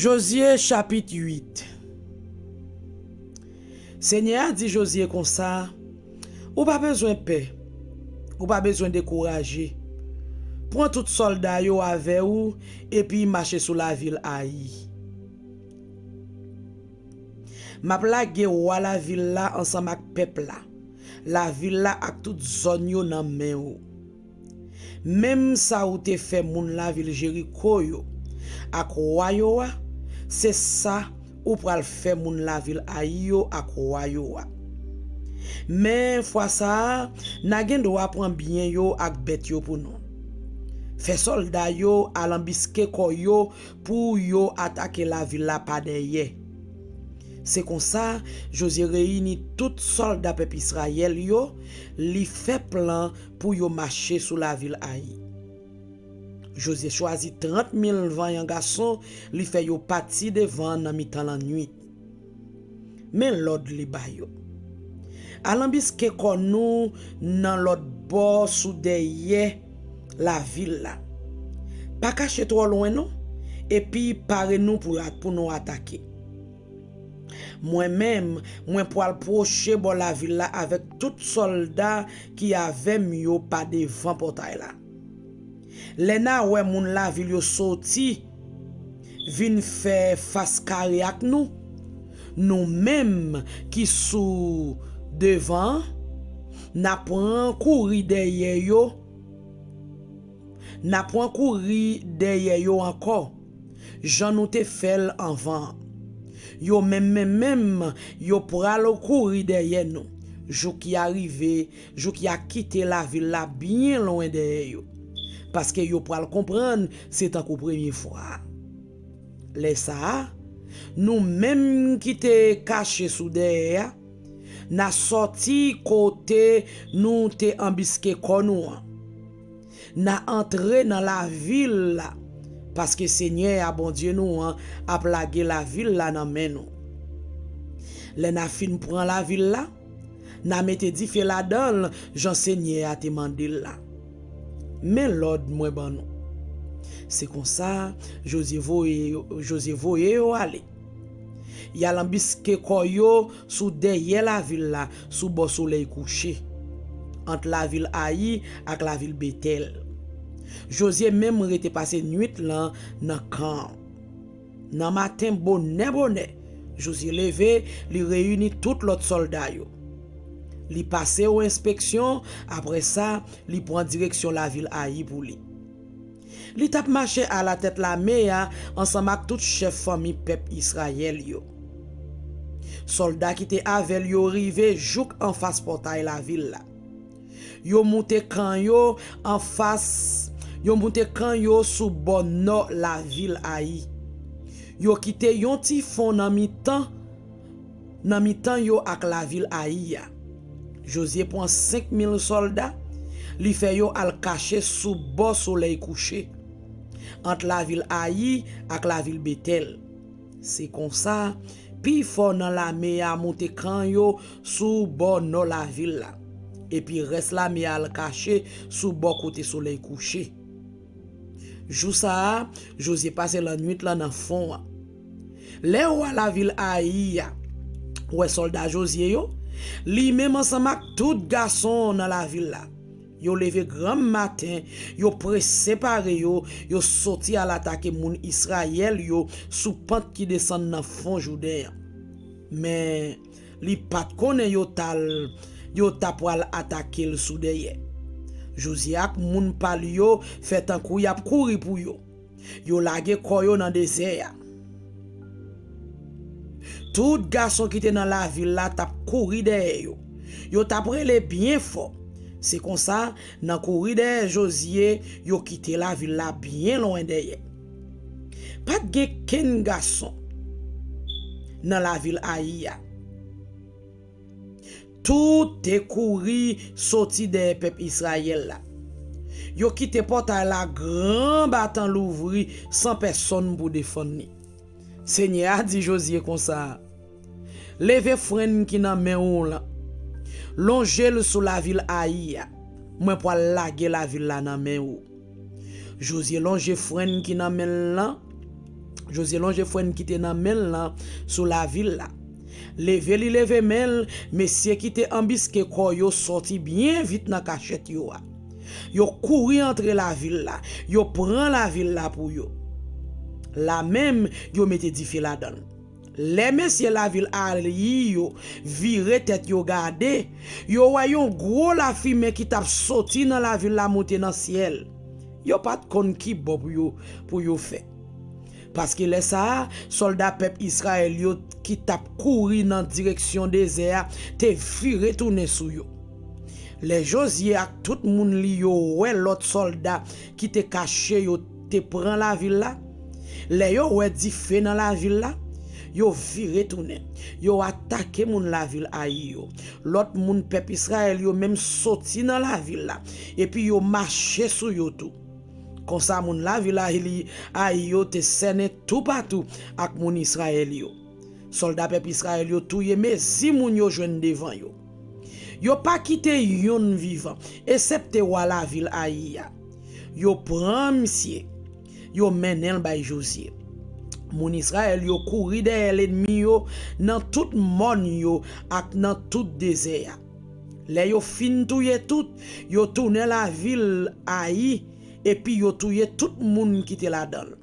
Josué chapitre 8. Seigneur dit Josué comme ça, ou pas besoin de paix, ou pas besoin de décourager. Prends tout soldat yo avec ou et puis marcher sur la ville Haï. M'a plage roi la ville là ensemble avec peuple là. La ville là avec toute zone yo nan men ou. Même ça ou te fait moun la ville Jéricho yo ak roi yo c'est ça ou pral faire moun la ville Haï yo ak roi yo. Mais fois ça n'a gen doit prendre bien yo ak bête yo pour nous. Fait soldat yo à l'embisquer yo pour yo attaquer la ville là pas derrière. C'est comme ça Josué réunit tout soldat peuple Israël yo, li fait plan pour yo marcher sur la ville Haï. Josué choisit 30 000 vaillants garçons, li fait yo parti devant dans mi-temps la nuit. Mais l'ordre li ba yo. À l'embisquer nous dans l'autre bord sous derrière la ville là. Pas cacher trop loin non et puis parez nous pour nous attaquer. Moi-même, moi pour approcher bon la ville là avec tout soldat qui avait mieux pas devant portail là. Lena ouais moun la ville yo sorti vinn faire face carré ak nous. Nous même qui sous devant n'a point courir derrière yo. N'a point courir derrière yo encore. J'en nous te fait avant. Yo même yo pral courir derrière nous. Jou qui arrivé, jou qui a quitté la ville là bien loin derrière yo. Parce que yo pral comprendre c'est encore première fois. Les ça nous même qui te caché sous derrière n'a sorti côté nous te embisqué kon nous. N'a entré dans la ville là. Parce que Seigneur a bon Dieu nous a plagué la ville là dans men nous. Les na fin prend la ville là, n'a mette di fait la donne, Jean Seigneur a te mandé là. Mais l'ordre moi ban nous. C'est comme ça Josué voye aller. Y a l'embisqué koyo sous derrière la ville là, sous bord soleil couché. Entre la ville Haï ak la ville Bethel. Josué même rete passé nuit là dans camp. Dans matin bonnet, Josué levé, li réunit tout l'autre soldat yo. Li passé aux inspection, après ça, li prend direction la ville Haï pour li. Li tap marché à la tête la mer ensemble avec tout chef famille peuple Israël yo. Soldat qui te avec yo rivé jouk en face portail la ville là. Yo monté camp yo en face. Yo monté camp yo sous bon nord la ville Haï. Yo quitté yon ti fond nan mi-temps yo ak la ville Haï. Josué prend 5000 soldats, li fait yo al cacher sous bord soleil couché entre la ville Haï ak la ville Bethel. C'est comme ça, pi fort dans la mer monté camp yo sous bord nord la ville là. Et puis reste la mer al cacher sous bord côté soleil couché. Jou ça, Josué passe la nuit là dans fond. Les rois la ville Haï, ouais soldat Josué yo, li même ensemble avec tout garçon dans la ville là. Yo levé grand matin, yo préparé yo sorti à l'attaquer moun Israël yo sous pente qui descend dans fond Jourdain. Mais li pat connaît yo tap pral attaquer le sous derrière. Josué ak moun pal yo fait un coup y ap kouri pour yo. Yo lage koyo dans désert. Tout garçon qui était dans la ville là tap kouri derrière yo. Yo tap rele bien fort. C'est comme ça dans kouri derrière Josué yo quitté la ville là bien loin derrière. Pas de ken garçon dans la ville Haï. Tout est couru sorti des peuples Israël là. Yo quitté portail la grand battant l'ouvri sans personne pour défendre. Seigneur a dit Josué comme ça. Levez frein qui nan men ou là. Longez le sous la ville Haï. Moi pour laguer la ville là nan men ou. Josué longe frein qui nan men là. Josué longe fwen qui te nan men là sous la ville là. Leve men, messieurs qui te embusqué ko yo sorti bien vite dans cachette yo. Yo couri entre la ville là, yo prend la ville là pour yo. La même yo mette di fè la donne. Les messieurs la ville a yo vire tête yo gade, yo voyon gros la fumée qui t'a sorti dans la ville la monter dans ciel. Yo pas kon ki bo pour yo fait. Parce que les ça, soldats peuple Israël yo qui t'a couru dans direction désert, te viré tourner sou yo. Les Josué ak tout moun li yo ouais l'autre soldat qui te caché yo te prend la ville là. Les yo ouais di fè dans la ville là. Yo viré tourner. Yo attaqué moun la ville a yo. L'autre moun peuple Israël yo même sorti dans la ville là. Et puis yo marché sou yo tout. Comme ça moun la ville a yo te sene tout partout ak moun Israël yo. Soldat peuple Israël yo touye mais si moun yo joine devant yo. Yo pas quitté yon vivant excepté wa la ville a ya. Yo prend monsieur. Yo menel bay Josué. Mon Israël yo couri derrière l'ennemi yo dans tout monde yo ak dans tout désert. Les yo fin touye tout, yo tourne la ville Haï et puis yo touye tout monde qui était là-dedans.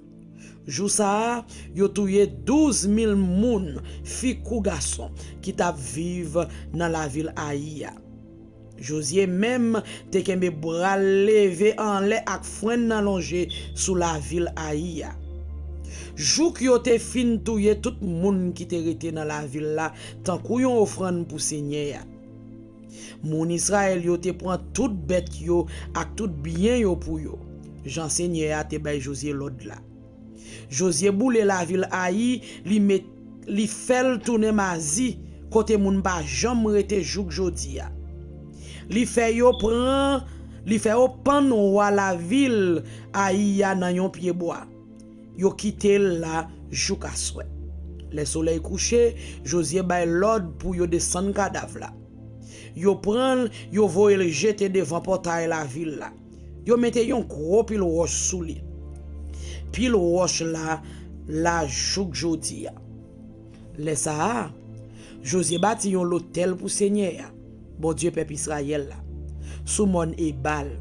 Jou ça, yo touye 12 000 moun, fi kou garçon qui t'a vive dans la ville Haï. Josué même te kembe bras levé en l'air ak fwen nan longe sous la ville Haï. Jou ki yo te fin touye tout moun qui te rete dans la ville là tant kou yon offrande pour Seigneur. Moun Israël yo te prend tout bête yo ak tout bien yo pour yo. Jean Seigneur a te bay Josué l'autre là. Josué boule la ville Haï, li fel tourner mazi côté moun ba jam rete jouk jodi a. Li fait yo pan wa la ville Haï nan yon pied bois. Yo quitté là jouk aswe. Le soleil couché, Josué bay l'ordre pour yo descendre cadavre là. Yo prend, yo voye le jeter devant portail la ville là. Yo mette yon gros pile roche sous li. Pile roche là, la jouk jodi a. Le ça, Josué bâti yon l'hôtel pour Seigneur. Bon Dieu peuple Israël là. Sous mon Ebal.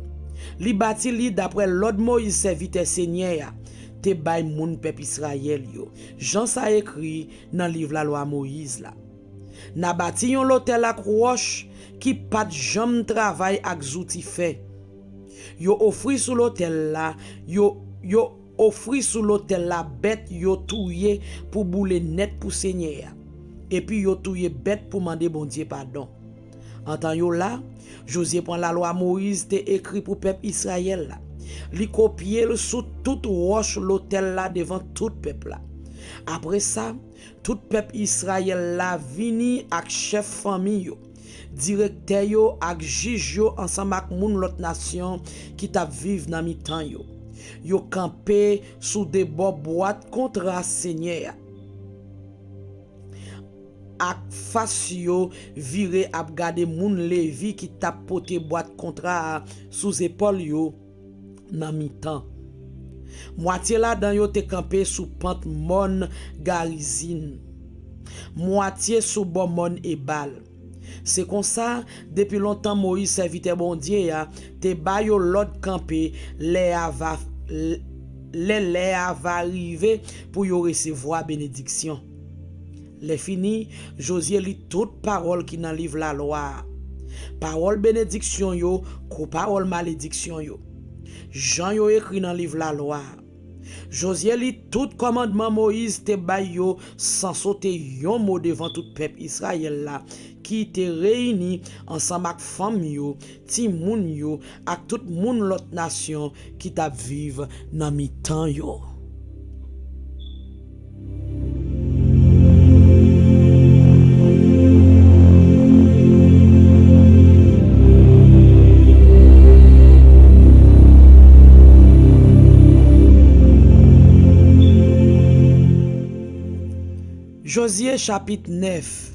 Li bâti li d'après l'ordre Moïse serviteur Seigneur. Te bay moun peuple Israël yo. Jean sa écrit dans livre la loi Moïse là. Na bâti yon l'hôtel ak roche qui pat jam travail ak zouti fait. Yo offri sous l'hôtel là, yo offri sous l'hôtel la bête yo touye pour boule net pour Seigneur. Et puis yo touye bête pour demander bon Dieu pardon. En temps yo là, Josué prend la loi Moïse te écrit pour peuple Israël là. Li copier le sous toute roche l'hôtel là devant tout peuple là. Après ça, tout peuple Israël là vini ak chef famille yo, directeur yo ak juge yo ensemble ak moun l'autre nation qui t'a vive dans mi-temps yo. Yo campé sous des boîte contrat Seigneur. Ak face yo viré ap gade moun Lévi qui t'a poté boîte contrat sous épaule yo nan mi-temps. Moitié là dans yo te campé sous pente mon Garizine. Moitié sous bon mon Ebal. C'est comme ça depuis longtemps Moïse serviteur bon Dieu te ba yo l'autre campé les va arriver pour yo recevoir bénédiction. Les fini, Josué lit toute parole qui dans livre la loi. Parole bénédiction yo, ko parole malédiction yo. Jean yo écrit dans livre la loi. Josué lit tout commandement Moïse te bay yo sans sauter yon mot devant tout peuple Israël là qui te réuni ensemble avec femme yo, ti moun yo, ak tout moun l'autre nation qui t'a vive dans mi-temps yo. Josué chapitre 9.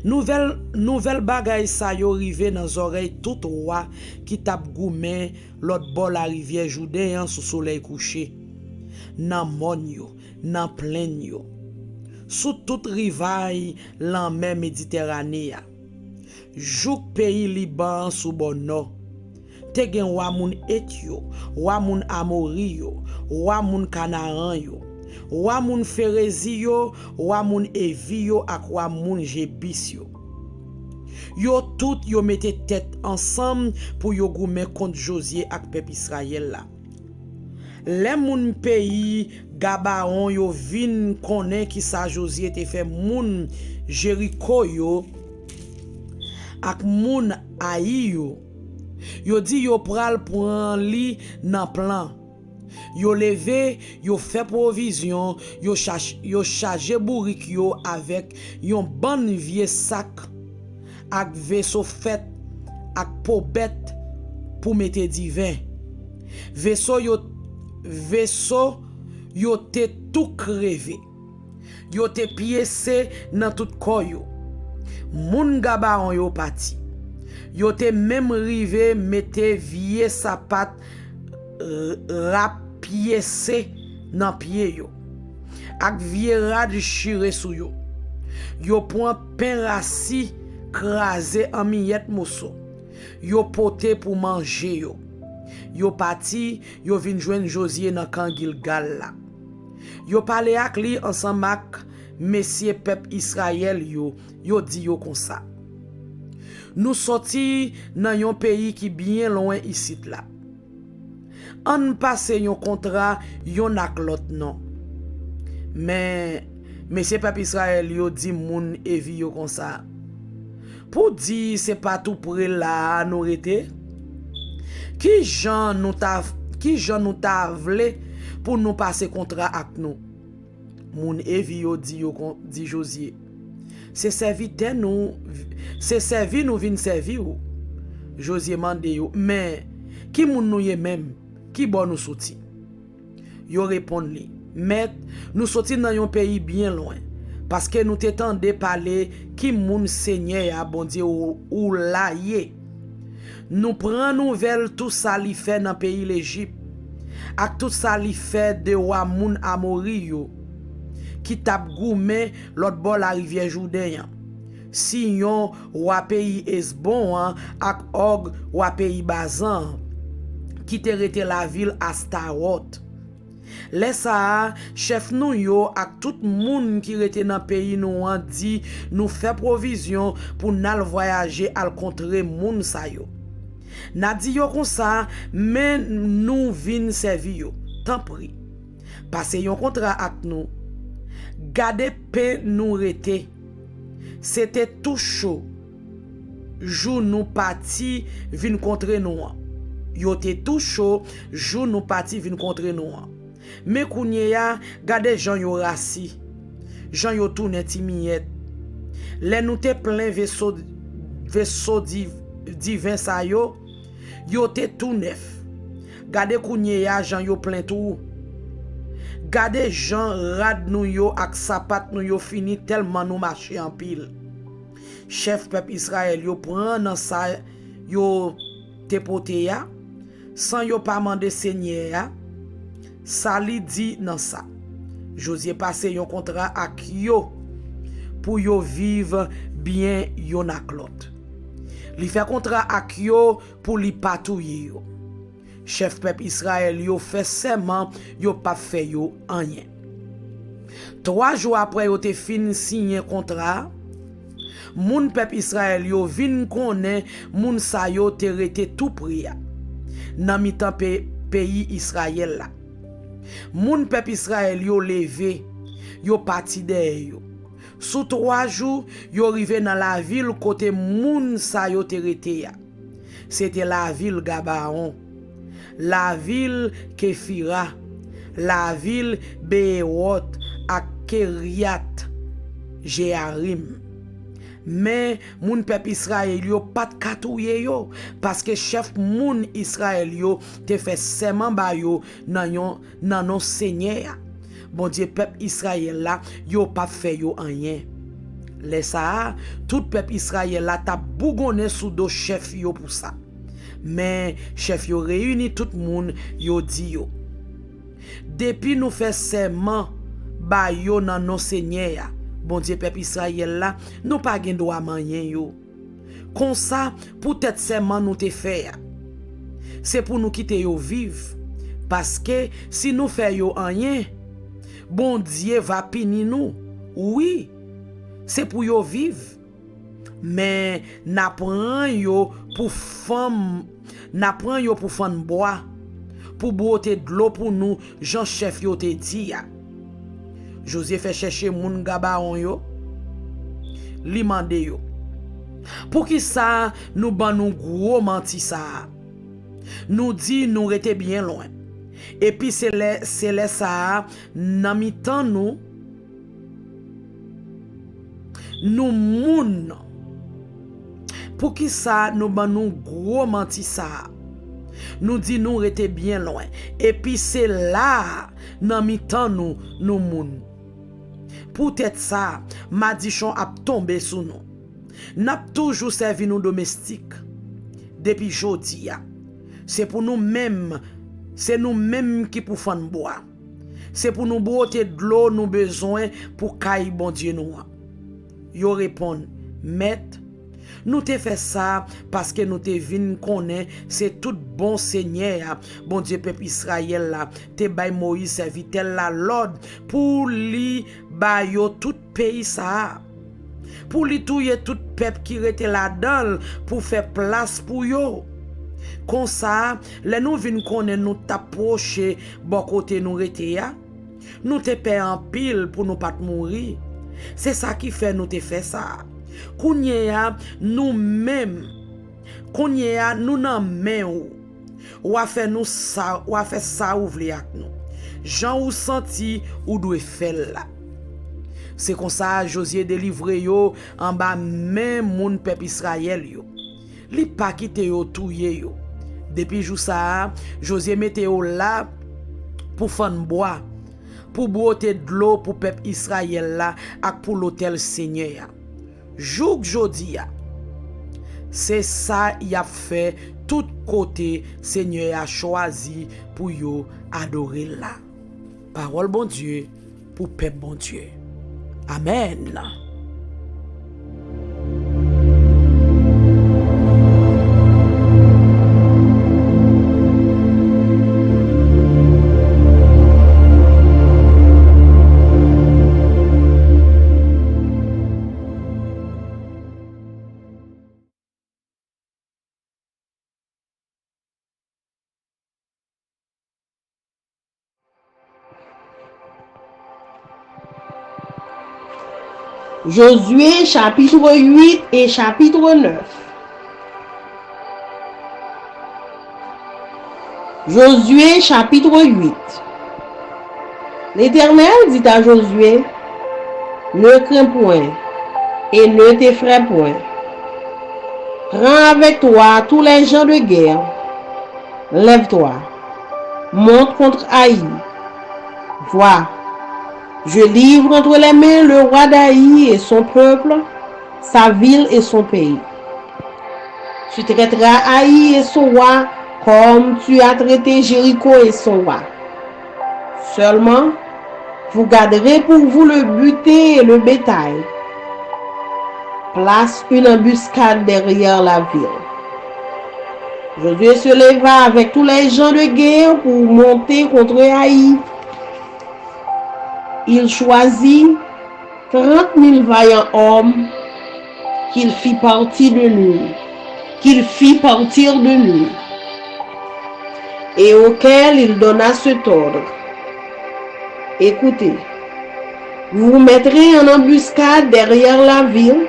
Nouvelle bagay sa yo rive dans oreilles tout roi qui tape goumen l'autre bord la rivière Jourdain sous soleil couché. Nan mon yo, nan plaine yo. Sous toute rivaille lan mer Méditerranée ya. Jouk pays Liban sous bon nord. Te gen wa moun Et yo, wa moun Amori yo, wa moun Kanaan yo, wa moun Ferezi yo, wa moun Evi yo ak wa moun Jebis yo. Yo tout yo mette tête ensemble pour yo goumen contre Josué ak peuple Israël la. Les moun pays Gabaon yo vin konnen ki sa Josué te fait moun Jericho yo ak moun Ai yo. Yo di yo pral pran li nan plan. Yo leve, yo fait provision, yo charge bourrik yo avec yon bon vieux sac ak vaisseau fait ak pobet pour mettre divin. Vaisseau yo te tout crevé. Yo te piécé dans tout koyo. Moun Gabaon yo pati. Yo te même rive mette vieux sapat rapiécé nan pied yo. Ak vieux rad chire sou yo. Yo prend pain rassis crasé en miette mosso. Yo pote pour manger yo. Yo parti, yo vin joindre Josué dans camp Gilgal la. Yo parlé ak li ensemble ak messieurs peuple Israël yo di yo comme ça. Nous sorti dans yon pays qui bien loin ici là. On passe yon contrat yon ak l'autre non. Mais messieurs peuple Israël yo di moun Evi yo comme ça. Pour dire c'est pas tout près là nous rete. Qui Jean nous ta vle pour nous passer contrat ak nous. Moun Evi yo di Josué. C'est servi nous vin servi ou. Josué mande yo, mais qui moun nou ye même, qui bon nous sorti? Yo répond li, maître, nous sorti dans un pays bien loin parce que nous t'étendé parler qui moun Seigneur a bon Dieu ou la ye. Nous prenons nouvelle tout ça li fait dans pays l'Égypte ak tout ça li fait de wa moun Amori yo qui tap goumen l'autre bord la rivière Jourdain. Sion wa pays Esbon ak Og wa pays Bazan qui te rete la ville Astarot. Laissa chef nou yo ak tout moun qui rete dans pays nou an di nous fait provision pour nal voyager al contre moun sa yo. Na di yo kon sa men nou vin servi yo. Tant pris. Passe yon contrat ak nou. Gade pe nou rete. C'était tout chaud. Jou nous parti vin contre nous. Yo te tout chaud, jou nous parti vin contre nous. Mais kounye ya, gade jan yo rasi. Jan yo tourne timiyet. Le nou te plein vaisseau divin sa yo te tout neuf. Gade kounye ya, jan yo plein tout. Gade jan rad nou yo ak sapat nou yo fini tellement nou marché en pile. Chef peuple Israël yo prend nan sa yo te pote ya, sans yo pa mande Seigneur ya, sa li di nan sa. Josué passe yon contrat ak yo pour yo vivre bien yon ak l'autre. Li fait contrat ak yo pour li patouye yo. Chef peuple Israël yo fait serment yo pa fait yo rien. 3 jours après yo te fin signé contrat, moun peuple Israël yo vin konnen moun sa yo te rete tout priya nan mitan pays Israël la. Moun peuple Israël yo levé, yo parti de yo. Sous 3 jours, yo rive dans la ville côté moun sa yo te rete ya. C'était la ville Gabaon, la ville Kefira, la ville Beerot ak Keriat Jearim. Mais moun peuple Israël yo pat katouye yo parce que chef moun Israël yo te fait serment ba yo nan non Seigneur. Bon Dieu peuple Israël là yo pas fait yo rien. Laissa tout peuple Israël là t'a bougonné sous dos chef yo pour ça. Mais chef yo réuni tout moun yo di yo. Depuis nous fait serment ba yo nan non Seigneur. Bon Dieu peuple Israël là, nous pas gen droit manyen yo. Comme ça, peut-être seulement nous te faire. C'est pour nous quitter yo vivre. Parce que si nous faisons rien, bon Dieu va punir nous. Oui, c'est pour yo vivre. Mais n'apprend yo pour femme, n'apprend yo pour femme bois, pour boire de l'eau pour nous, Jean chef yo te dit. José fait chercher moun gabaron yo, li mande yo. Pour qui ça nous ban nous gros menti ça. Nous dit nous rete bien loin. Et puis c'est les ça nan mi temps nous moun. Pour qui ça nous ban nous gros menti ça. Nous dit nous rete bien loin. Et puis c'est là nan mi temps nous moun. Peut-être ça madichon a tombé sous nous. N'a toujours servi nos domestiques depuis jodi. C'est pour nous-mêmes, c'est nous-mêmes qui pour faire boire. C'est pour nous boire de l'eau nous besoin pour caille bon Dieu nous. Yo répond, maître, nous te fait ça parce que nous te vinn connaît c'est tout bon Seigneur, bon Dieu peuple Israël là, te bay Moïse serviteur la l'ordre pour li bay yo tout pays ça. Pour li touye tout peuple qui était là-dedans pour faire place pour yo. Comme ça, les nous vinn connaît nous t'approcher bon côté nous rete ya. Nous te paie en pile pour nous pas mourir. C'est ça qui fait nous te fait ça. Kounye ya nous-mêmes, kounye ya nous nan men ou a fait nous ça, ou a fait ça ouvrir avec nous. Jean ou senti ou doit faire là. C'est comme ça Josué délivré yo en bas même moun peuple Israël yo. Li pa kite yo touye yo. Depuis jou ça, Josué mette yo là pour fan bois, pour boire de l'eau pour peuple Israël là ak pour l'hôtel Seigneur. Jouk jodi a, c'est ça y a fait tout côté Seigneur a choisi pour yo adorer là. Parole bon Dieu pour peuple bon Dieu. Amen. Josué chapitre 8 et chapitre 9. Josué chapitre 8. L'Éternel dit à Josué, ne crains point et ne t'effraie point. Prends avec toi tous les gens de guerre. Lève-toi, monte contre Haï. Vois, je livre entre les mains le roi d'Haï et son peuple, sa ville et son pays. Tu traiteras Haï et son roi comme tu as traité Jéricho et son roi. Seulement, vous garderez pour vous le butin et le bétail. Place une embuscade derrière la ville. Josué se leva avec tous les gens de guerre pour monter contre Haï. Il choisit 30 000 vaillants hommes qu'il fit partir de nuit, et auxquels il donna cet ordre. Écoutez, vous vous mettrez en embuscade derrière la ville.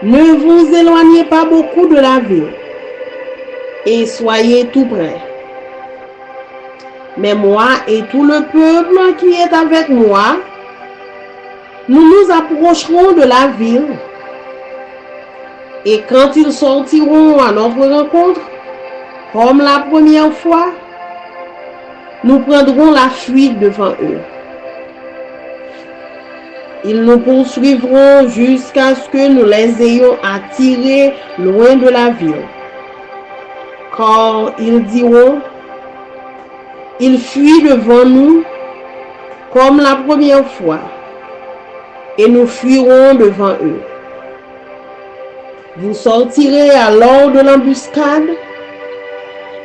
Ne vous éloignez pas beaucoup de la ville et soyez tout près. Mais moi et tout le peuple qui est avec moi, nous nous approcherons de la ville. Et quand ils sortiront à notre rencontre, comme la première fois, nous prendrons la fuite devant eux. Ils nous poursuivront jusqu'à ce que nous les ayons attirés loin de la ville. Car ils diront, il fuit devant nous comme la première fois, et nous fuirons devant eux. Vous sortirez alors de l'embuscade,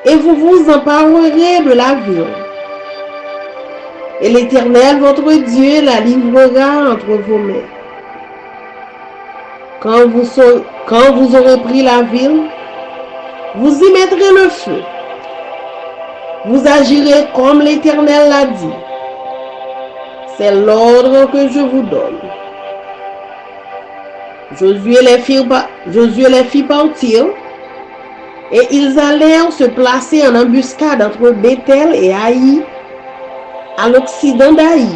et vous vous emparerez de la ville. Et l'Éternel, votre Dieu, la livrera entre vos mains. Quand vous aurez pris la ville, vous y mettrez le feu. Vous agirez comme l'Éternel l'a dit. C'est l'ordre que je vous donne. Josué les fit partir, et ils allèrent se placer en embuscade entre Béthel et Haï, à l'occident d'Haï.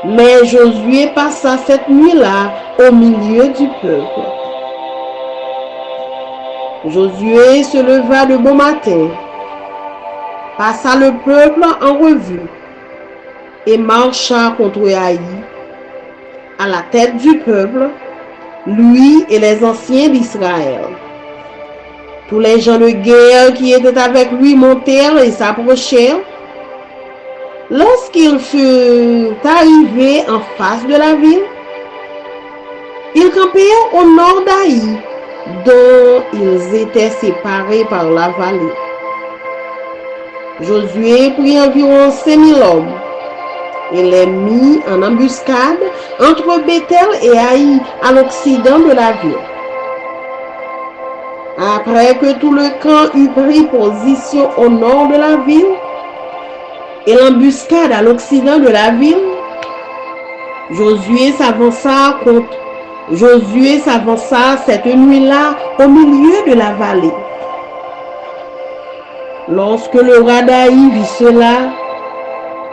Mais Josué passa cette nuit-là au milieu du peuple. Josué se leva de bon matin, passa le peuple en revue et marcha contre Haï, à la tête du peuple, lui et les anciens d'Israël. Tous les gens de guerre qui étaient avec lui montèrent et s'approchèrent. Lorsqu'ils furent arrivés en face de la ville, ils campèrent au nord d'Haï, dont ils étaient séparés par la vallée. Josué prit environ 5000 hommes et les mit en embuscade entre Béthel et Haï à l'occident de la ville. Après que tout le camp eut pris position au nord de la ville et l'embuscade à l'occident de la ville, Josué s'avança cette nuit-là au milieu de la vallée. Lorsque le roi d'Haï vit cela,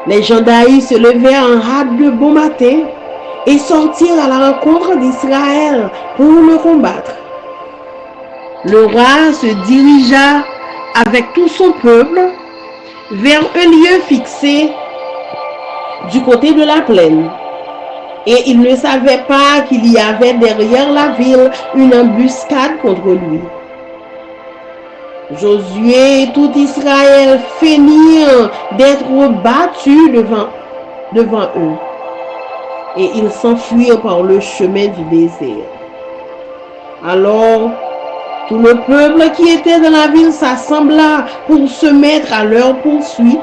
les gens d'Haï se levèrent en hâte de bon matin et sortirent à la rencontre d'Israël pour le combattre. Le roi se dirigea avec tout son peuple vers un lieu fixé du côté de la plaine. Et il ne savait pas qu'il y avait derrière la ville une embuscade contre lui. Josué et tout Israël feignirent d'être battus devant eux. Et ils s'enfuirent par le chemin du désert. Alors, tout le peuple qui était dans la ville s'assembla pour se mettre à leur poursuite.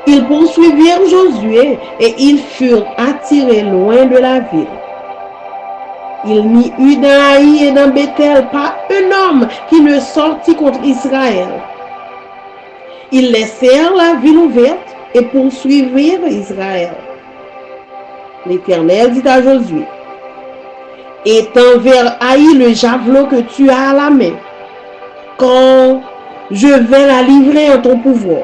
Ils poursuivirent Josué et ils furent attirés loin de la ville. Il n'y eut dans Haï et dans Béthel pas un homme qui ne sortit contre Israël. Ils laissèrent la ville ouverte et poursuivirent Israël. L'Éternel dit à Josué: étends vers Haï le javelot que tu as à la main, quand je vais la livrer en ton pouvoir.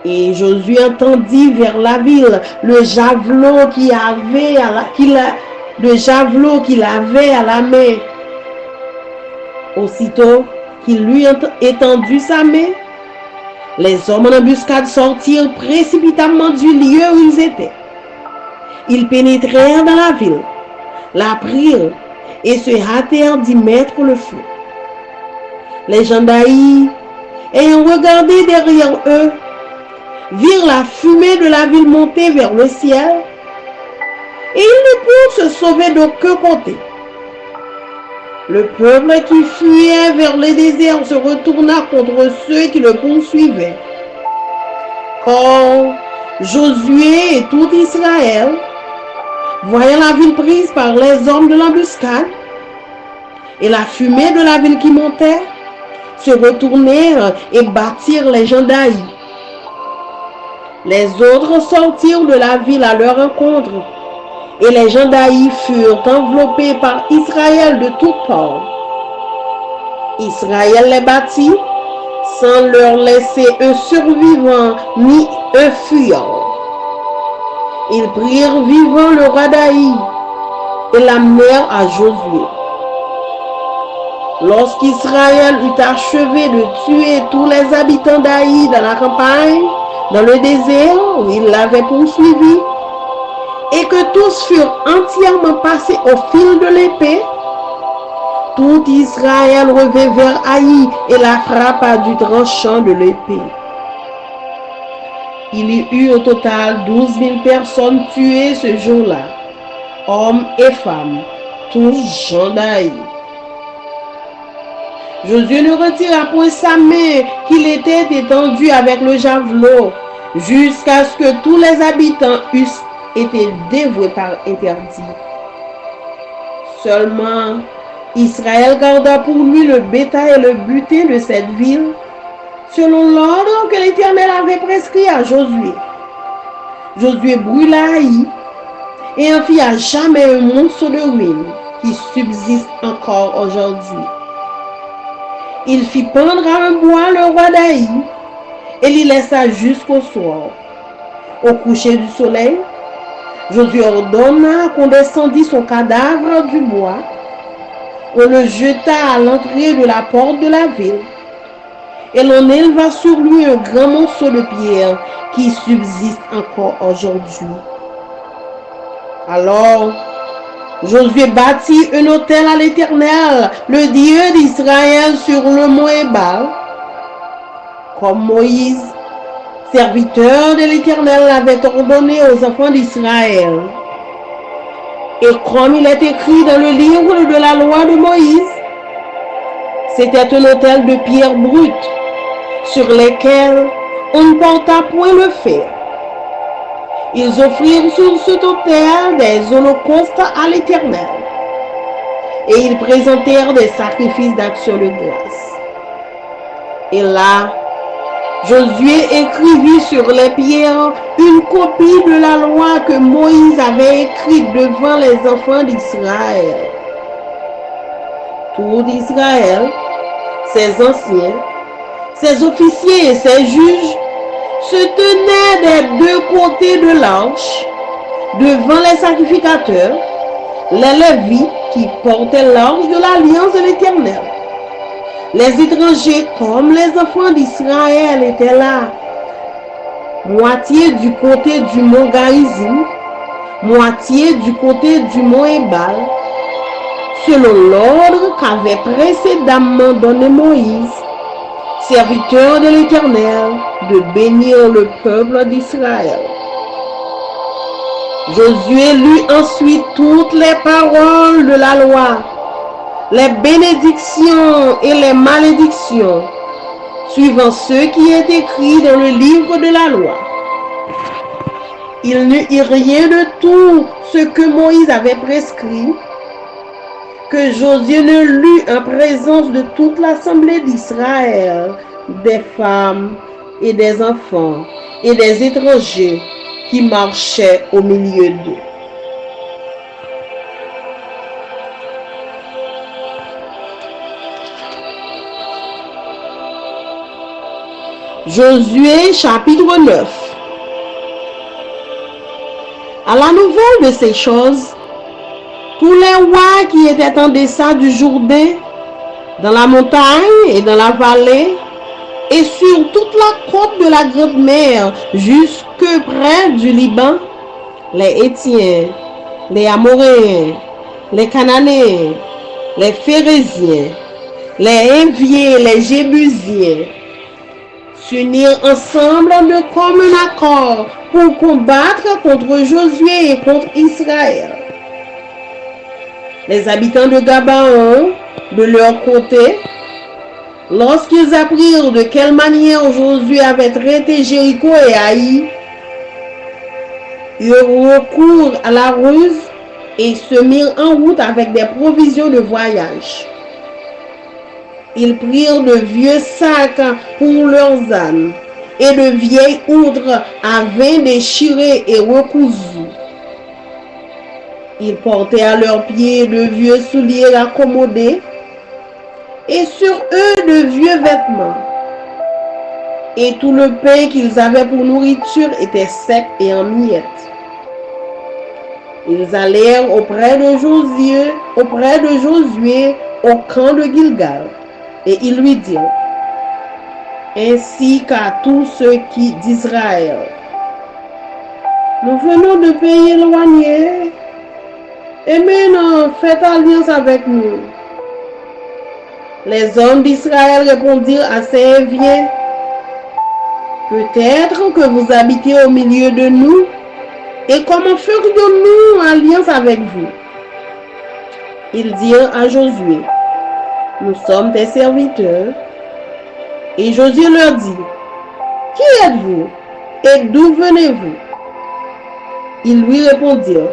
Et Josué entendit vers la ville le javelot qu'il avait à la main. Aussitôt qu'il lui étendu sa main, les hommes en embuscade sortirent précipitamment du lieu où ils étaient. Ils pénétrèrent dans la ville, la prirent et se hâtèrent d'y mettre le feu. Les gens d'Haï, ayant regardé derrière eux, virent la fumée de la ville monter vers le ciel, et ils ne purent se sauver d'aucun côté. Le peuple qui fuyait vers les déserts se retourna contre ceux qui le poursuivaient. Quand Josué et tout Israël, voyant la ville prise par les hommes de l'embuscade et la fumée de la ville qui montait, se retournèrent et battirent les gens d'Haï. Les autres sortirent de la ville à leur rencontre, et les gens d'Haï furent enveloppés par Israël de toutes parts. Israël les battit sans leur laisser un survivant ni un fuyant. Ils prirent vivant le roi d'Haï et l'amenèrent à Josué. Lorsqu'Israël eut achevé de tuer tous les habitants d'Haï dans la campagne, dans le désert où il l'avait poursuivi, et que tous furent entièrement passés au fil de l'épée, tout Israël revint vers Haï et la frappa du tranchant de l'épée. Il y eut au total 12 000 personnes tuées ce jour-là, hommes et femmes, tous gens d'Aï. Josué ne retira point sa main qu'il était étendue avec le javelot, jusqu'à ce que tous les habitants eussent été dévoués par interdit. Seulement, Israël garda pour lui le bétail et le butin de cette ville, selon l'ordre que l'Éternel avait prescrit à Josué. Josué brûla Haï et en fit à jamais un monceau de ruines qui subsiste encore aujourd'hui. Il fit pendre à un bois le roi d'Haï et l'y laissa jusqu'au soir. Au coucher du soleil, Josué ordonna qu'on descendît son cadavre du bois. On le jeta à l'entrée de la porte de la ville et l'on éleva sur lui un grand monceau de pierre qui subsiste encore aujourd'hui. Alors, Josué bâtit un autel à l'Éternel, le Dieu d'Israël, sur le mont Ébal, comme Moïse, serviteur de l'Éternel, l'avait ordonné aux enfants d'Israël. Et comme il est écrit dans le livre de la loi de Moïse, c'était un autel de pierre brute, sur lesquelles on ne porta point le fer. Ils offrirent sur cet autel des holocaustes à l'Éternel, et ils présentèrent des sacrifices d'action de grâce. Et là, Josué écrivit sur les pierres une copie de la loi que Moïse avait écrite devant les enfants d'Israël. Tout Israël, ses anciens, ses officiers et ses juges se tenaient des deux côtés de l'arche, devant les sacrificateurs, les Lévites qui portaient l'arche de l'alliance de l'Éternel. Les étrangers comme les enfants d'Israël étaient là, moitié du côté du mont Garizim, moitié du côté du mont Ébal, selon l'ordre qu'avait précédemment donné Moïse, serviteur de l'Éternel, de bénir le peuple d'Israël. Josué lut ensuite toutes les paroles de la loi, les bénédictions et les malédictions, suivant ce qui est écrit dans le livre de la loi. Il n'y eut rien de tout ce que Moïse avait prescrit, que Josué ne lut en présence de toute l'assemblée d'Israël, des femmes et des enfants et des étrangers qui marchaient au milieu d'eux. Josué chapitre 9. À la nouvelle de ces choses, tous les rois qui étaient en deçà du Jourdain, dans la montagne et dans la vallée, et sur toute la côte de la Grande Mer, jusque près du Liban, les Hétiens, les Amoréens, les Cananéens, les Phéréziens, les Hiviens, les Jébusiens, s'unirent ensemble de commun accord pour combattre contre Josué et contre Israël. Les habitants de Gabaon, de leur côté, lorsqu'ils apprirent de quelle manière Josué avait traité Jéricho et Haï, eurent recours à la ruse et se mirent en route avec des provisions de voyage. Ils prirent de vieux sacs pour leurs ânes et de vieilles outres à vin déchirées et recousues. Ils portaient à leurs pieds de vieux souliers accommodés et sur eux de vieux vêtements. Et tout le pain qu'ils avaient pour nourriture était sec et en miettes. Ils allèrent auprès de Josué au camp de Gilgal, et ils lui dirent, ainsi qu'à tous ceux d'Israël, nous venons de pays éloignés, et maintenant faites alliance avec nous. Les hommes d'Israël répondirent à ces Hiviens, Peut-être que vous habitez au milieu de nous, et comment ferions-nous alliance avec vous? Ils dirent à Josué, nous sommes tes serviteurs. Et Josué leur dit, qui êtes-vous et d'où venez-vous? Ils lui répondirent,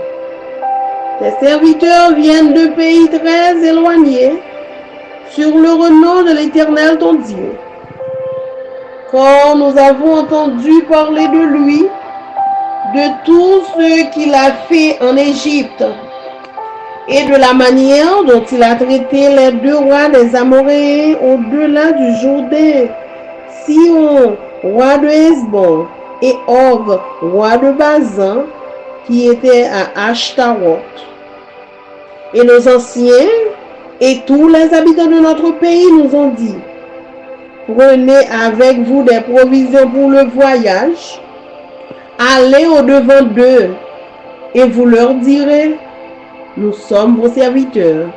tes serviteurs viennent de pays très éloignés, sur le renom de l'Éternel ton Dieu. Quand nous avons entendu parler de lui, de tout ce qu'il a fait en Égypte, et de la manière dont il a traité les 2 rois des Amoréens au-delà du Jourdain, Sihon, roi de Hesbon, et Og, roi de Bazan, qui était à Ashtaroth. Et nos anciens et tous les habitants de notre pays nous ont dit, prenez avec vous des provisions pour le voyage, allez au-devant d'eux, et vous leur direz, nous sommes vos serviteurs,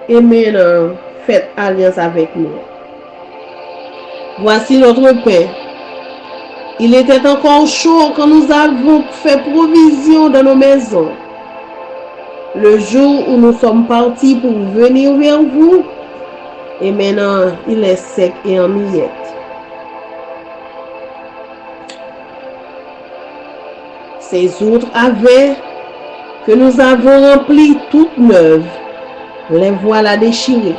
et maintenant faites alliance avec nous. Voici notre pain. Il était encore chaud quand nous avons fait provision dans nos maisons. Le jour où nous sommes partis pour venir vers vous, et maintenant il est sec et en miettes. Ces outres avaient que nous avons remplies toutes neuves, les voilà déchirées.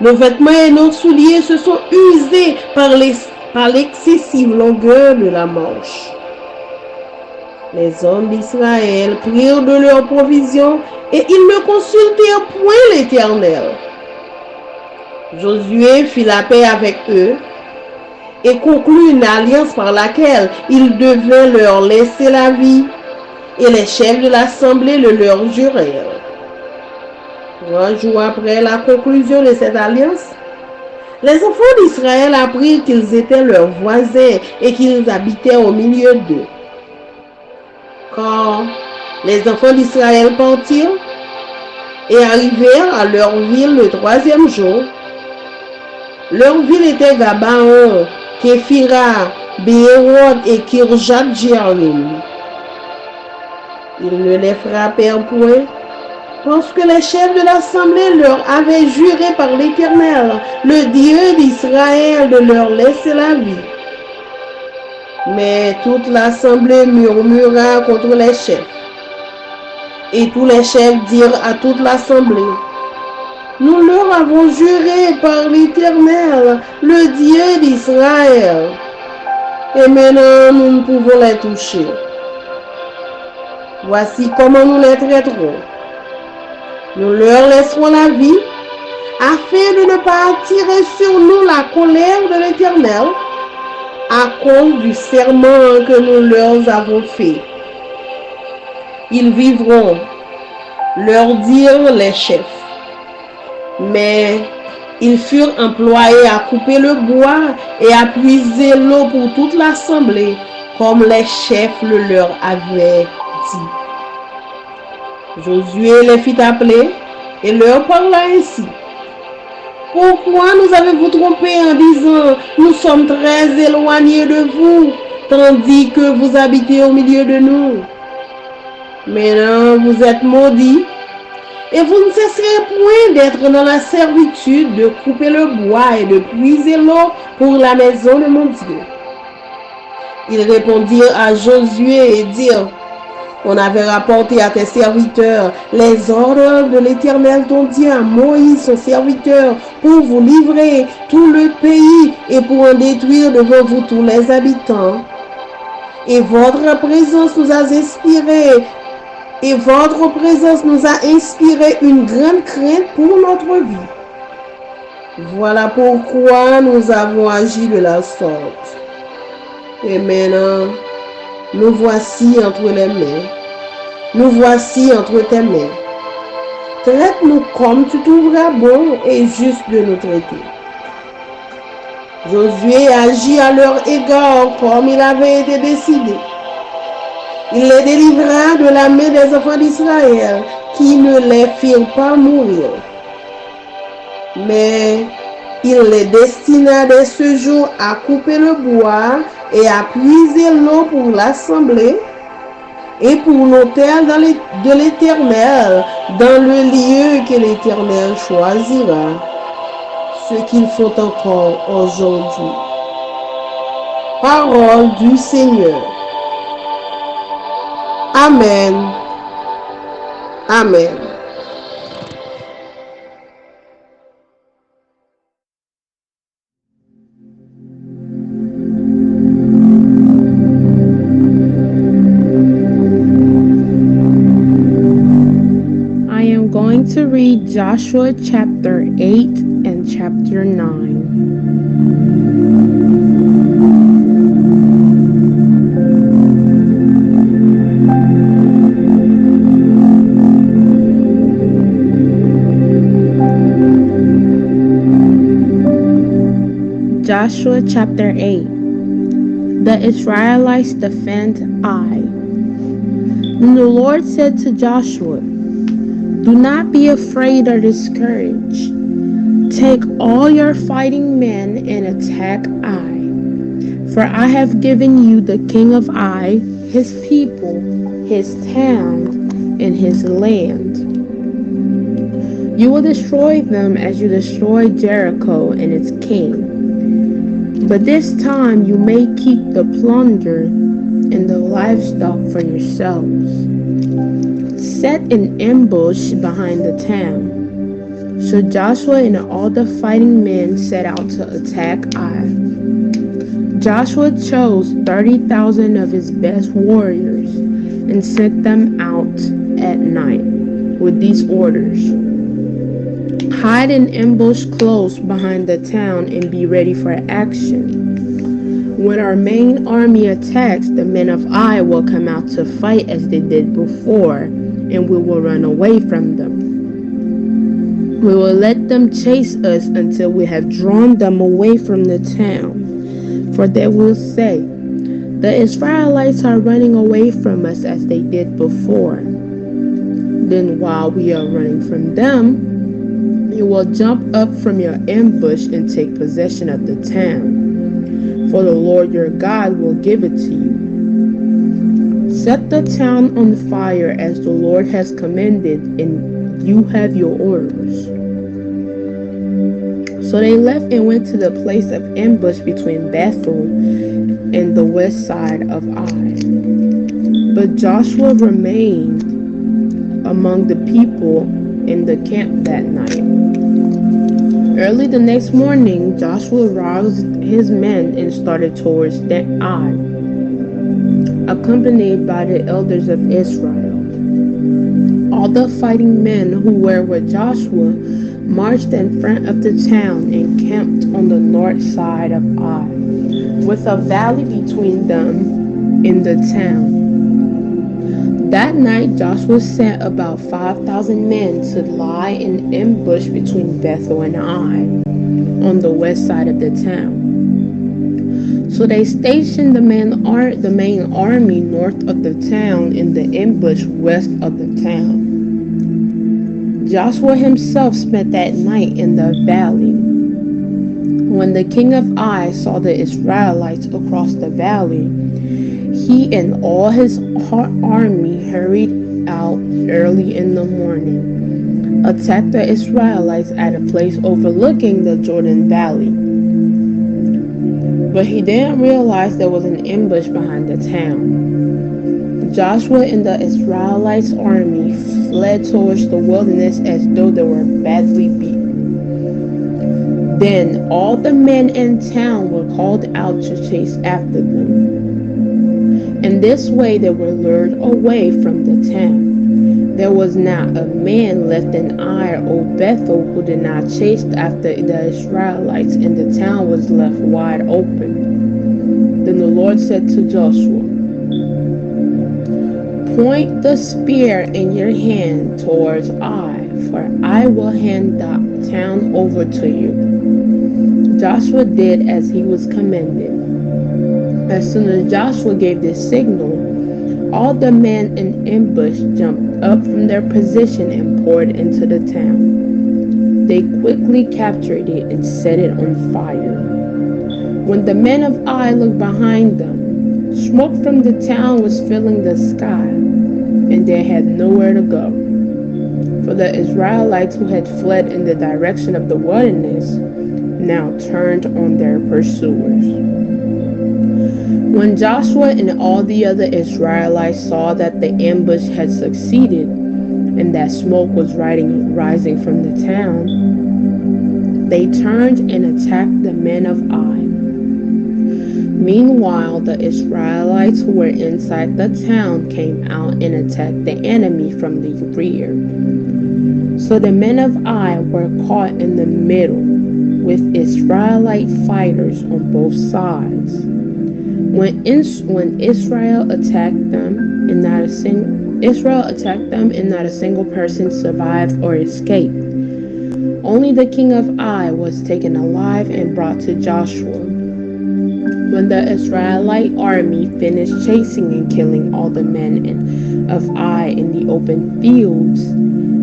Nos vêtements et nos souliers se sont usés par l'excessive longueur de la marche. Les hommes d'Israël prirent de leurs provisions et ils ne consultèrent point l'Éternel. Josué fit la paix avec eux et conclut une alliance par laquelle il devait leur laisser la vie, et les chefs de l'assemblée le leur jurèrent. 3 jours après la conclusion de cette alliance, les enfants d'Israël apprirent qu'ils étaient leurs voisins et qu'ils habitaient au milieu d'eux. Quand les enfants d'Israël partirent et arrivèrent à leur ville le 3e jour, leur ville était Gabaon, Képhira, Béérot et Kirjat-Jéarim. Ils ne les frappèrent point, parce que les chefs de l'assemblée leur avaient juré par l'Éternel, le Dieu d'Israël, de leur laisser la vie. Mais toute l'assemblée murmura contre les chefs. Et tous les chefs dirent à toute l'assemblée, nous leur avons juré par l'Éternel, le Dieu d'Israël, et maintenant nous ne pouvons les toucher. Voici comment nous les traiterons. Nous leur laisserons la vie, afin de ne pas attirer sur nous la colère de l'Éternel, à cause du serment que nous leur avons fait. Ils vivront, leur dirent les chefs. Mais ils furent employés à couper le bois et à puiser l'eau pour toute l'assemblée, comme les chefs le leur avaient dit. Josué les fit appeler et leur parla ainsi. Pourquoi nous avez-vous trompé en disant, nous sommes très éloignés de vous, tandis que vous habitez au milieu de nous? Maintenant vous êtes maudits, et vous ne cesserez point d'être dans la servitude de couper le bois et de puiser l'eau pour la maison de mon Dieu. Ils répondirent à Josué et dirent, on avait rapporté à tes serviteurs les ordres de l'Éternel ton Dieu à Moïse son serviteur pour vous livrer tout le pays et pour en détruire devant vous tous les habitants. Et votre présence nous a inspiré une grande crainte pour notre vie. Voilà pourquoi nous avons agi de la sorte. Et maintenant, nous voici entre les mains. Nous voici entre tes mains. Traite-nous comme tu trouveras bon et juste de nous traiter. Josué agit à leur égard comme il avait été décidé. Il les délivra de la main des enfants d'Israël qui ne les firent pas mourir. Mais Il les destina dès ce jour à couper le bois et à puiser l'eau pour l'assemblée et pour l'autel de l'Éternel, dans le lieu que l'Éternel choisira, ce qu'ils font encore aujourd'hui. Parole du Seigneur. Amen. Amen. I am going to read Joshua chapter 8 and chapter 9. Joshua chapter 8. The Israelites defend Ai. Then the Lord said to Joshua, "Do not be afraid or discouraged. Take all your fighting men and attack Ai. For I have given you the king of Ai, his people, his town, and his land. You will destroy them as you destroyed Jericho and its king. But this time you may keep the plunder and the livestock for yourselves. Set an ambush behind the town." So Joshua and all the fighting men set out to attack Ai. Joshua chose 30,000 of his best warriors and sent them out at night with these orders: hide and ambush close behind the town and be ready for action. When our main army attacks, the men of Ai will come out to fight as they did before, and we will run away from them. We will let them chase us until we have drawn them away from the town. For they will say, "The Israelites are running away from us as they did before." Then while we are running from them, you will jump up from your ambush and take possession of the town. For the Lord your God will give it to you. Set the town on fire as the Lord has commanded, and you have your orders. So they left and went to the place of ambush between Bethel and the west side of Ai. But Joshua remained among the people in the camp that night. Early the next morning, Joshua roused his men and started towards Ai, accompanied by the elders of Israel. All the fighting men who were with Joshua marched in front of the town and camped on the north side of Ai, with a valley between them and the town. That night Joshua sent about 5,000 men to lie in ambush between Bethel and Ai, on the west side of the town. So they stationed the main army north of the town and the ambush west of the town. Joshua himself spent that night in the valley. When the king of Ai saw the Israelites across the valley, he and all his army hurried out early in the morning, attacked the Israelites at a place overlooking the Jordan Valley. But he didn't realize there was an ambush behind the town. Joshua and the Israelites' army fled towards the wilderness as though they were badly beaten. Then all the men in town were called out to chase after them. In this way they were lured away from the town. There was not a man left in Ai or Bethel who did not chase after the Israelites, and the town was left wide open. Then the Lord said to Joshua, "Point the spear in your hand towards Ai, for I will hand the town over to you." Joshua did as he was commanded. As soon as Joshua gave this signal, all the men in ambush jumped up from their position and poured into the town. They quickly captured it and set it on fire. When the men of Ai looked behind them, smoke from the town was filling the sky, and they had nowhere to go. For the Israelites who had fled in the direction of the wilderness now turned on their pursuers. When Joshua and all the other Israelites saw that the ambush had succeeded and that smoke was rising from the town, they turned and attacked the men of Ai. Meanwhile, the Israelites who were inside the town came out and attacked the enemy from the rear. So the men of Ai were caught in the middle with Israelite fighters on both sides. When Israel attacked them, and not a single person survived or escaped. Only the king of Ai was taken alive and brought to Joshua. When the Israelite army finished chasing and killing all the men of Ai in the open fields,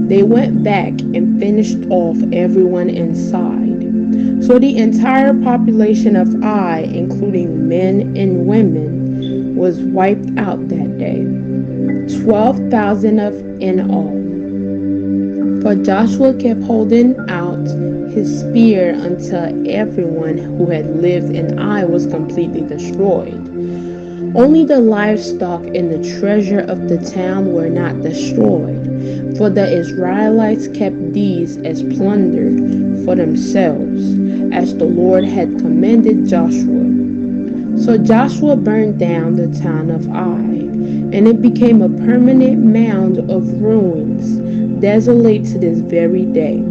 they went back and finished off everyone inside. So the entire population of Ai, including men and women, was wiped out that day, 12,000 in all. For Joshua kept holding out his spear until everyone who had lived in Ai was completely destroyed. Only the livestock and the treasure of the town were not destroyed, for the Israelites kept these as plunder for themselves, as the Lord had commanded Joshua. So Joshua burned down the town of Ai, and it became a permanent mound of ruins, desolate to this very day.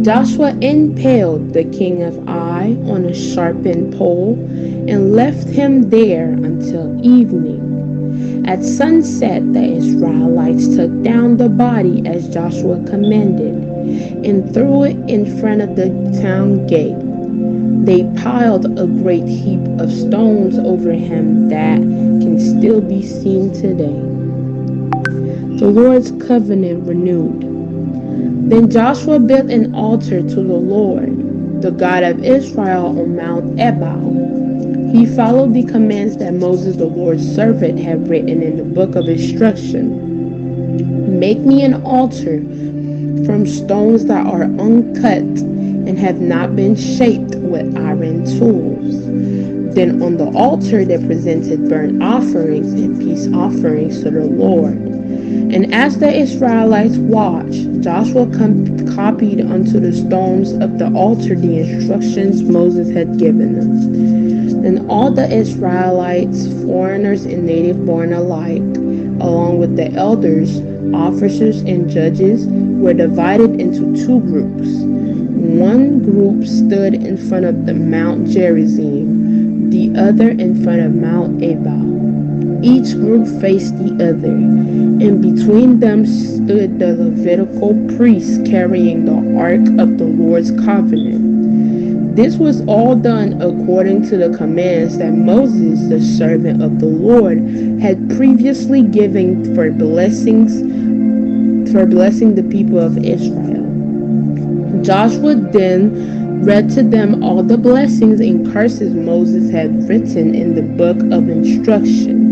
Joshua impaled the king of Ai on a sharpened pole and left him there until evening. At sunset, the Israelites took down the body as Joshua commanded and threw it in front of the town gate. They piled a great heap of stones over him that can still be seen today. The Lord's covenant renewed. Then Joshua built an altar to the Lord, the God of Israel, on Mount Ebal. He followed the commands that Moses, the Lord's servant, had written in the book of instruction. Make me an altar from stones that are uncut and have not been shaped with iron tools. Then on the altar they presented burnt offerings and peace offerings to the Lord. And as the Israelites watched, Joshua copied onto the stones of the altar the instructions Moses had given them. Then all the Israelites, foreigners and native born alike, along with the elders, officers, and judges, were divided into two groups. One group stood in front of the Mount Gerizim, the other in front of Mount Ebal. Each group faced the other, and between them stood the Levitical priests carrying the Ark of the Lord's covenant. This was all done according to the commands that Moses, the servant of the Lord, had previously given for blessing the people of Israel. Joshua then read to them all the blessings and curses Moses had written in the book of instruction.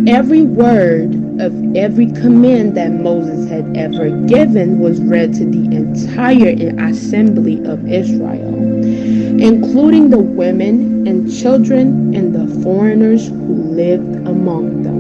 Every word of every command that Moses had ever given was read to the entire assembly of Israel, including the women and children and the foreigners who lived among them.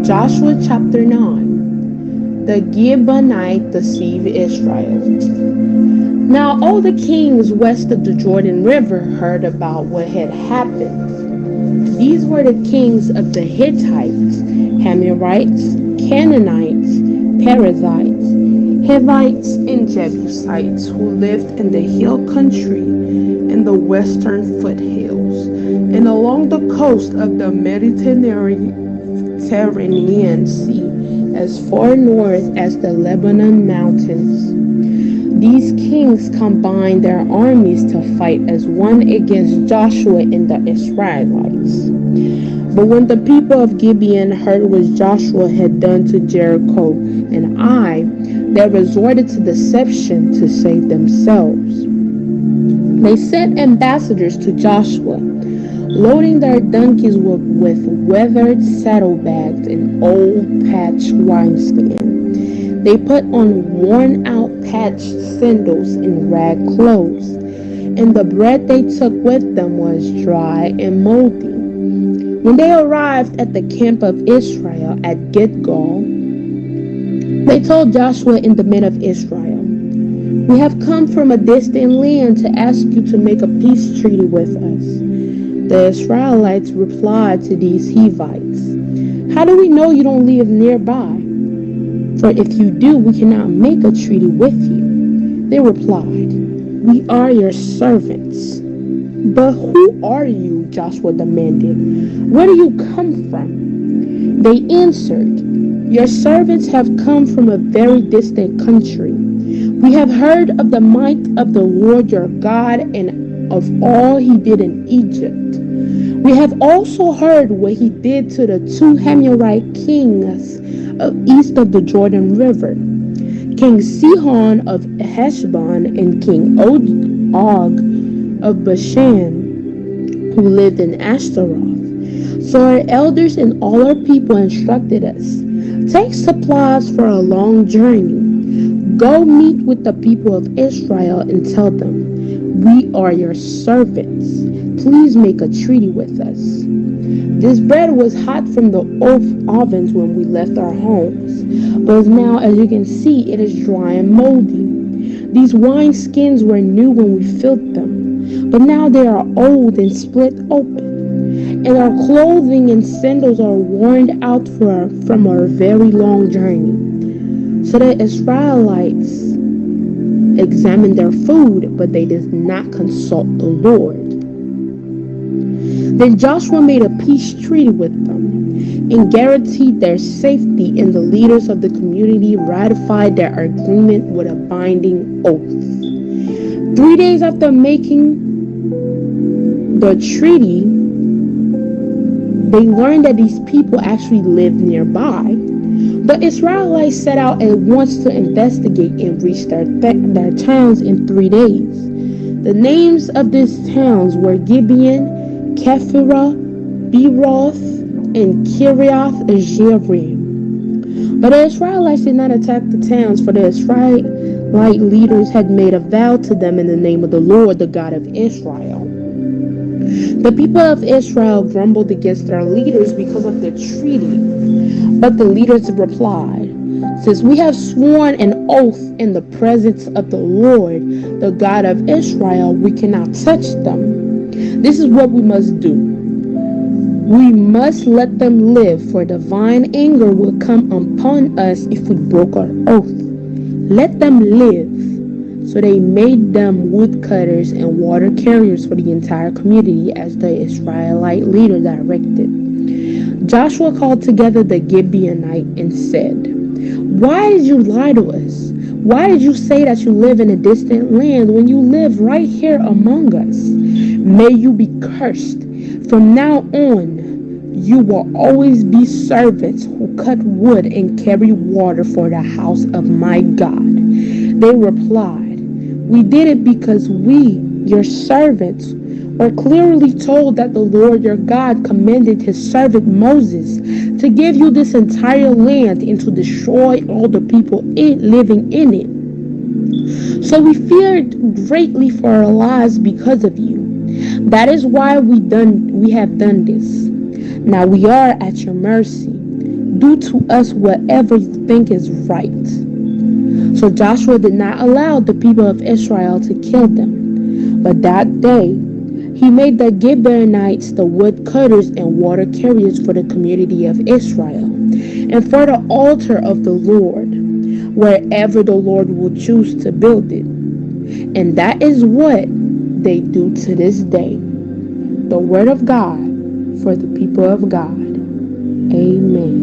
Joshua chapter 9. The Gibeonites deceive Israel. Now all the kings west of the Jordan River heard about what had happened. These were the kings of the Hittites, Amorites, Canaanites, Perizzites, Hivites, and Jebusites who lived in the hill country in the western foothills and along the coast of the Mediterranean Sea as far north as the Lebanon mountains. These kings combined their armies to fight as one against Joshua and the Israelites. But when the people of Gibeon heard what Joshua had done to Jericho and Ai, they resorted to deception to save themselves. They sent ambassadors to Joshua, loading their donkeys with weathered saddlebags and old patched wineskin. They put on worn-out patched sandals and rag clothes, and the bread they took with them was dry and moldy. When they arrived at the camp of Israel at Gilgal, they told Joshua and the men of Israel, "We have come from a distant land to ask you to make a peace treaty with us." The Israelites replied to these Hivites, "How do we know you don't live nearby? For if you do, we cannot make a treaty with you." They replied, "We are your servants." "But who are you?" Joshua demanded. "Where do you come from?" They answered, "Your servants have come from a very distant country. We have heard of the might of the Lord your God and of all he did in Egypt. We have also heard what he did to the two Amorite kings east of the Jordan River, King Sihon of Heshbon and King Og of Bashan, who lived in Ashtaroth. So our elders and all our people instructed us, take supplies for a long journey. Go meet with the people of Israel and tell them, we are your servants. Please make a treaty with us. This bread was hot from the ovens when we left our homes, but now, as you can see, it is dry and moldy. These wine skins were new when we filled them, but now they are old and split open. And our clothing and sandals are worn out from our very long journey. So the Israelites examined their food, but they did not consult the Lord. Then Joshua made a peace treaty with them and guaranteed their safety, and the leaders of the community ratified their agreement with a binding oath. 3 days after making the treaty, they learned that these people actually lived nearby. The Israelites set out at once to investigate and reached their towns in 3 days. The names of these towns were Gibeon, Kephirah, Beeroth, and Kiriath Jearim. But the Israelites did not attack the towns, for the Israelite leaders had made a vow to them in the name of the Lord, the God of Israel. The people of Israel grumbled against their leaders because of the treaty. But the leaders replied, "Since we have sworn an oath in the presence of the Lord, the God of Israel, we cannot touch them. This is what we must do. We must let them live, for divine anger will come upon us if we broke our oath. Let them live." So they made them woodcutters and water carriers for the entire community as the Israelite leader directed. Joshua called together the Gibeonites and said, "Why did you lie to us? Why did you say that you live in a distant land when you live right here among us? May you be cursed. From now on, you will always be servants who cut wood and carry water for the house of my God." They replied, "We did it because we, your servants, were clearly told that the Lord your God commanded his servant Moses to give you this entire land and to destroy all the people living in it. So we feared greatly for our lives because of you. That is why we have done this. Now we are at your mercy. Do to us whatever you think is right." So Joshua did not allow the people of Israel to kill them. But that day, he made the Gibeonites the woodcutters and water carriers for the community of Israel, and for the altar of the Lord, wherever the Lord will choose to build it. And that is what they do to this day. The word of God for the people of God. Amen.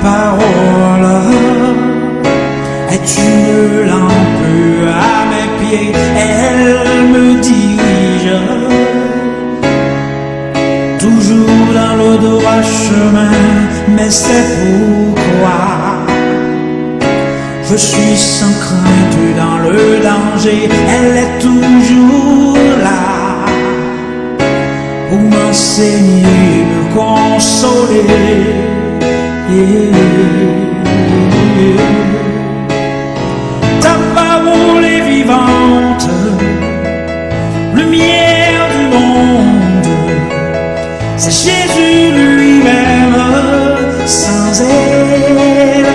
parole est une lampe à mes pieds, elle me dirige toujours dans le droit chemin, mais c'est pourquoi je suis sans crainte dans le danger, elle est toujours là pour m'enseigner, me consoler. Ta parole est vivante, lumière du monde, c'est Jésus lui-même, sans elle,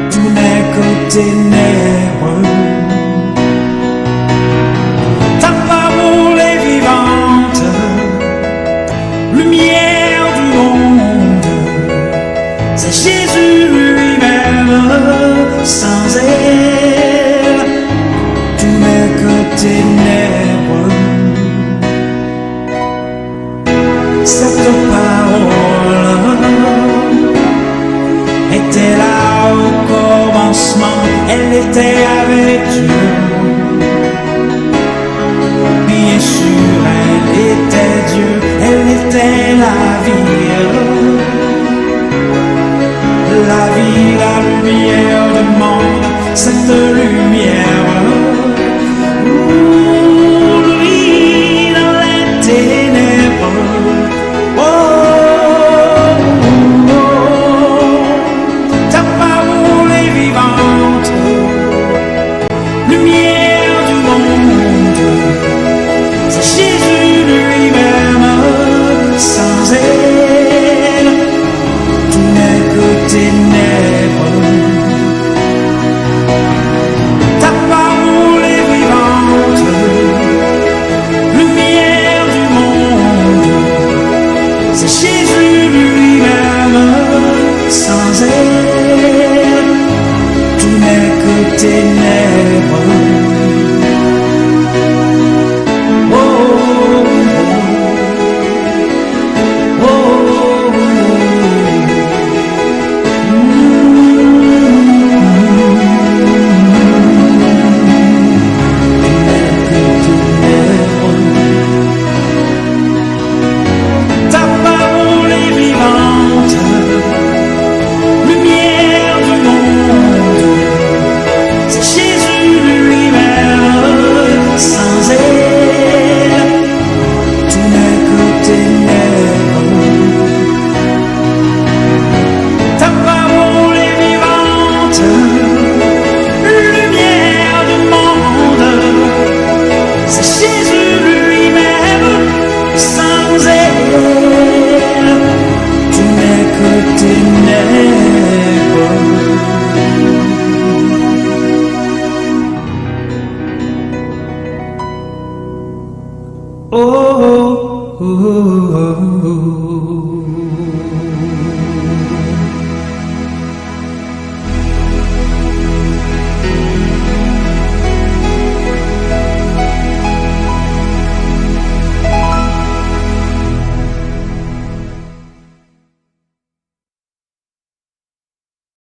tout n'est que ténèbres. Ta parole est vivante, lumière du monde, c'est Jésus lui-même, sans elle, tout n'est que ténèbres. Cette parole était là au commencement, elle était avec Dieu. Bien sûr, elle était Dieu, elle était la vie, la lumière du monde, cette lumière. Lui dans les ténèbres. Ta parole est vivante, lumière du monde, c'est Jésus lui-même, sans elle, tout n'est que ténèbres. Ta parole est vivante, lumière du monde, c'est Jésus lui-même, sans elle, tout n'est que ténèbres. Oh, oh, oh, ta parole est vivante, lumière du monde, c'est Jésus lui-même, sans elle, tout n'est que ténèbres. Ta parole est vivante, lumière du monde, c'est Jésus lui-même, sans elle, tout n'est que ténèbres. Oh, oh, oh, oh.